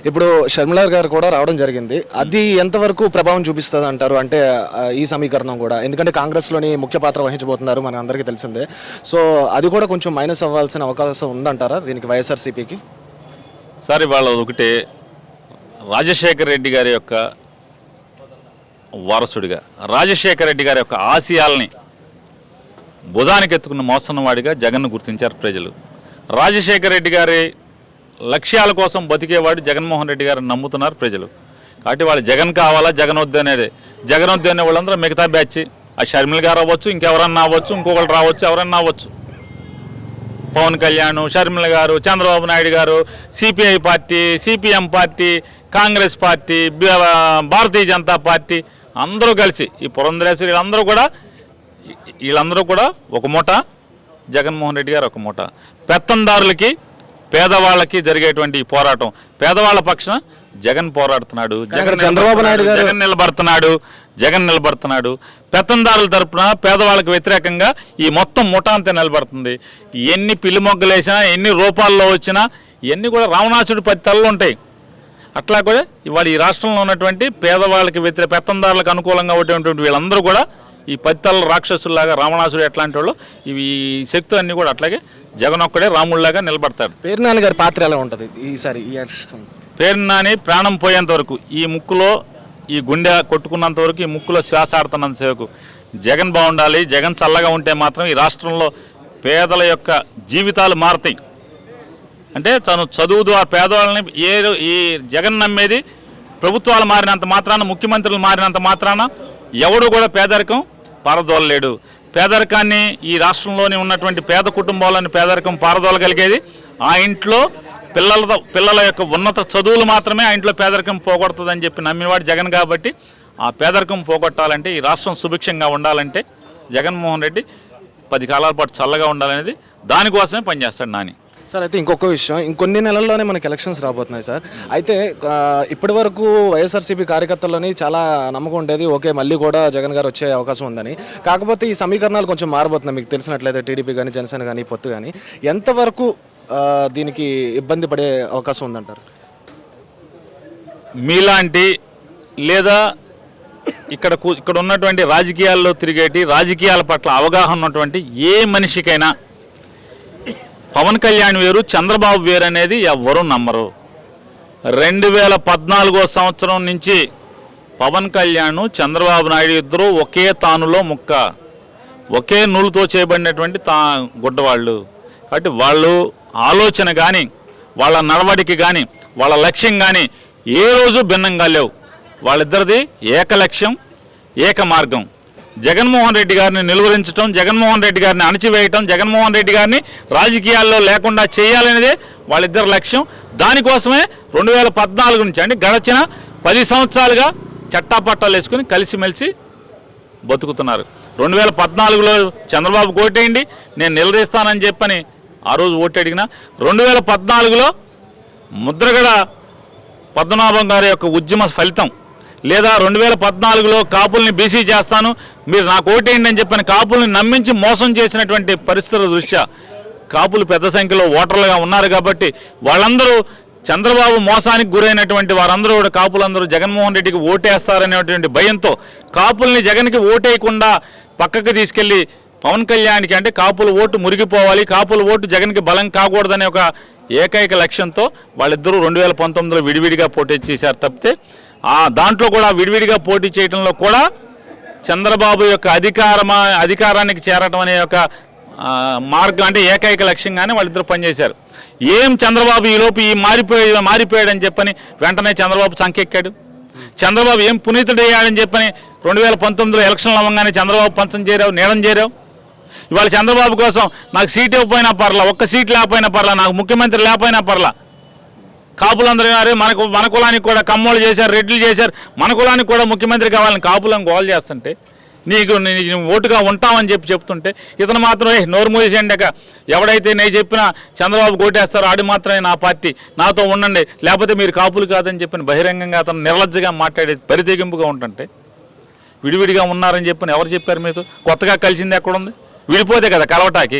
ఇప్పుడు షర్మిల గారు కూడా రావడం జరిగింది. అది ఎంతవరకు ప్రభావం చూపిస్తుంది అంటారు? అంటే ఈ సమీకరణం కూడా, ఎందుకంటే కాంగ్రెస్లోని ముఖ్య పాత్ర వహించబోతున్నారు మన అందరికీ తెలిసిందే. సో అది కూడా కొంచెం మైనస్ అవ్వాల్సిన అవకాశం ఉందంటారా దీనికి వైఎస్ఆర్సీపీకి? సార్ ఇవాళ ఒకటే, రాజశేఖర రెడ్డి గారి యొక్క వారసుడిగా, రాజశేఖర రెడ్డి గారి యొక్క ఆశయాల్ని భుజానికి ఎత్తుకున్న మోసన్నవాడిగా జగన్ను గుర్తించారు ప్రజలు. రాజశేఖర రెడ్డి గారి లక్ష్యాల కోసం బతికేవాడు జగన్మోహన్ రెడ్డి గారిని నమ్ముతున్నారు ప్రజలు. కాబట్టి వాళ్ళు జగన్ కావాలా, జగన్ వద్దు అనేది, జగన్ వద్దు అనే వాళ్ళందరూ మిగతా బ్యాచ్, ఆ షర్మిల గారు అవ్వచ్చు, ఇంకెవరన్నా అవ్వచ్చు, ఇంకొకరు రావచ్చు, ఎవరన్నా అవ్వచ్చు, పవన్ కళ్యాణ్, షర్మిల గారు, చంద్రబాబు నాయుడు గారు, CPI party, CPM party, Congress party, Bharatiya Janata party అందరూ కలిసి, ఈ పురంధరేశ్వరి వీళ్ళందరూ కూడా ఒక మూట, జగన్మోహన్ రెడ్డి గారు ఒక మూట. పెత్తందారులకి పేదవాళ్ళకి జరిగేటువంటి ఈ పోరాటం, పేదవాళ్ళ పక్షాన జగన్ పోరాడుతున్నాడు, చంద్రబాబు నాయుడు గారు జగన్ నిలబడుతున్నాడు. పెత్తందారుల తరపున పేదవాళ్ళకి వ్యతిరేకంగా ఈ మొత్తం ముఠా అంతా నిలబడుతుంది. ఎన్ని పిల్లి మొగ్గలేసినా, ఎన్ని రూపాల్లో వచ్చినా ఇవన్నీ కూడా రావణాసుడి 10 తలలు ఉంటాయి. అట్లా కూడా ఇవాళ ఈ రాష్ట్రంలో ఉన్నటువంటి పేదవాళ్ళకి పెత్తందారులకు అనుకూలంగా ఉండేటువంటి వీళ్ళందరూ కూడా ఈ 10 తలల రాక్షసుల్లాగా, రావణాసుడు ఎట్లాంటి వాళ్ళు, ఇవి శక్తులు అన్నీ కూడా అట్లాగే జగన్ ఒక్కడే రాముళ్లాగా నిలబడతాడు. పేరు నాని గారి పాత్ర ఎలా ఉంటుంది ఈసారి ఈ ఎలక్షన్స్? పేరు నాని ప్రాణం పోయేంత వరకు, ఈ ముక్కులో ఈ గుండె కొట్టుకున్నంత వరకు, ఈ ముక్కులో శ్వాస ఆడుతున్నంత సేవకు జగన్ బాగుండాలి. జగన్ చల్లగా ఉంటే మాత్రం ఈ రాష్ట్రంలో పేదల యొక్క జీవితాలు మారుతాయి. అంటే తను చదువు ద్వారా పేదవాళ్ళని ఈ జగన్ నమ్మేది, ప్రభుత్వాలు మారినంత మాత్రాన, ముఖ్యమంత్రులు మారినంత మాత్రాన ఎవడు కూడా పేదరికం పారదోలలేడు. పేదరికాన్ని, ఈ రాష్ట్రంలోని ఉన్నటువంటి పేద కుటుంబాలను పేదరికం పారదోలగలిగేది ఆ ఇంట్లో పిల్లల యొక్క ఉన్నత చదువులు మాత్రమే ఆ ఇంట్లో పేదరికం పోగొడుతుందని చెప్పి నమ్మినవాడు జగన్. కాబట్టి ఆ పేదరికం పోగొట్టాలంటే, ఈ రాష్ట్రం సుభిక్షంగా ఉండాలంటే జగన్మోహన్ రెడ్డి 10 కాలాల పాటు చల్లగా ఉండాలనేది, దానికోసమే పనిచేస్తాడు నాని. సార్ అయితే ఇంకొక విషయం, ఇంకొన్ని నెలల్లోనే మనకి ఎలక్షన్స్ రాబోతున్నాయి సార్. అయితే ఇప్పటి వరకు వైఎస్ఆర్సీపీ కార్యకర్తల్లోని చాలా నమ్మకం ఉండేది, ఓకే మళ్ళీ కూడా జగన్ గారు వచ్చే అవకాశం ఉందని. కాకపోతే ఈ సమీకరణాలు కొంచెం మారబోతున్నాయి. మీకు తెలిసినట్లయితే టీడీపీ కానీ, జనసేన కానీ, పొత్తు కానీ ఎంతవరకు దీనికి ఇబ్బంది పడే అవకాశం ఉందంటారు? మీలాంటి లేదా ఇక్కడ ఉన్నటువంటి రాజకీయాల్లో తిరిగేటి, రాజకీయాల పట్ల అవగాహన ఉన్నటువంటి ఏ మనిషికైనా పవన్ కళ్యాణ్ వేరు, చంద్రబాబు వేరు అనేది ఎవ్వరూ నమ్మరు. 2014 సంవత్సరం నుంచి పవన్ కళ్యాణ్, చంద్రబాబు నాయుడు ఇద్దరు ఒకే తానులో ముక్క, ఒకే నూలుతో చేయబడినటువంటి గుడ్డవాళ్ళు. కాబట్టి వాళ్ళు ఆలోచన కానీ, వాళ్ళ నడవడికి కానీ, వాళ్ళ లక్ష్యం కానీ ఏ రోజు భిన్నంగా లేవు. వాళ్ళిద్దరిది ఏక లక్ష్యం, ఏక మార్గం. జగన్మోహన్ రెడ్డి గారిని నిలువరించడం, జగన్మోహన్ రెడ్డి గారిని అణచివేయటం, జగన్మోహన్ రెడ్డి గారిని రాజకీయాల్లో లేకుండా చేయాలనేదే వాళ్ళిద్దరి లక్ష్యం. దానికోసమే 2014 నుంచి, అంటే గడచిన 10 సంవత్సరాలుగా చట్టాపట్టాలు వేసుకుని కలిసిమెలిసి బతుకుతున్నారు. 2014లో చంద్రబాబు ఓటేయండి నేను నిలదీస్తానని చెప్పని ఆ రోజు ఓటు అడిగిన, 2014లో ముద్రగడ పద్మనాభం గారి యొక్క ఉద్యమ ఫలితం, లేదా 2014లో కాపుల్ని బీసీ చేస్తాను మీరు నాకు ఓటేయండి అని చెప్పని కాపుల్ని నమ్మించి మోసం చేసినటువంటి పరిస్థితుల దృష్ట్యా కాపులు పెద్ద సంఖ్యలో ఓటర్లుగా ఉన్నారు. కాబట్టి వాళ్ళందరూ చంద్రబాబు మోసానికి గురైనటువంటి వారందరూ కూడా, కాపులందరూ జగన్మోహన్ రెడ్డికి ఓటేస్తారనేటువంటి భయంతో కాపుల్ని జగన్కి ఓటేయకుండా పక్కకి తీసుకెళ్ళి పవన్ కళ్యాణ్కి, అంటే కాపుల ఓటు మురిగిపోవాలి, కాపుల ఓటు జగన్కి బలం కాకూడదనే ఒక ఏకైక లక్ష్యంతో వాళ్ళిద్దరూ 2019లో విడివిడిగా పోటీ చేశారు తప్పితే, దాంట్లో కూడా విడివిడిగా పోటీ చేయడంలో కూడా చంద్రబాబు యొక్క అధికారానికి చేరటం అనే ఒక మార్గం, అంటే ఏకైక లక్ష్యంగానే వాళ్ళిద్దరు పనిచేశారు. ఏం చంద్రబాబు ఈలోపు మారిపోయాడని చెప్పని వెంటనే చంద్రబాబు సంకెక్కాడు. చంద్రబాబు ఏం పునీతుడయ్యాడని చెప్పని 2019లో ఎలక్షన్లు అవ్వగానే చంద్రబాబు పంచం చేరావు, నీడం చేరావు. ఇవాళ చంద్రబాబు కోసం నాకు సీట్ ఇవ్వకపోయినా పర్లా, ఒక్క సీట్ లేకపోయినా పర్లా, నాకు ముఖ్యమంత్రి లేకపోయినా పర్లా, కాపులందరూ మన కులానికి కూడా కమ్మోళ్ళు చేశారు, రెడ్లు చేశారు, మన కులానికి కూడా ముఖ్యమంత్రి కావాలని కాపులను గోల్ చేస్తుంటే, నీకు ఓటుగా ఉంటామని చెప్తుంటే ఇతను మాత్రం నోరు మూసేయండి, ఎవడైతే నేను చెప్పినా చంద్రబాబు ఓటేస్తారో ఆడి మాత్రమే నా పార్టీ, నాతో ఉండండి, లేకపోతే మీరు కాపులు కాదని చెప్పిన బహిరంగంగా అతను నిర్లజ్జగా మాట్లాడేది పరితెగింపుగా ఉంటుంటే, విడివిడిగా ఉన్నారని చెప్పని ఎవరు చెప్పారు? మీతో కొత్తగా కలిసింది ఎక్కడుంది? విడిపోతే కదా కలవటాకి.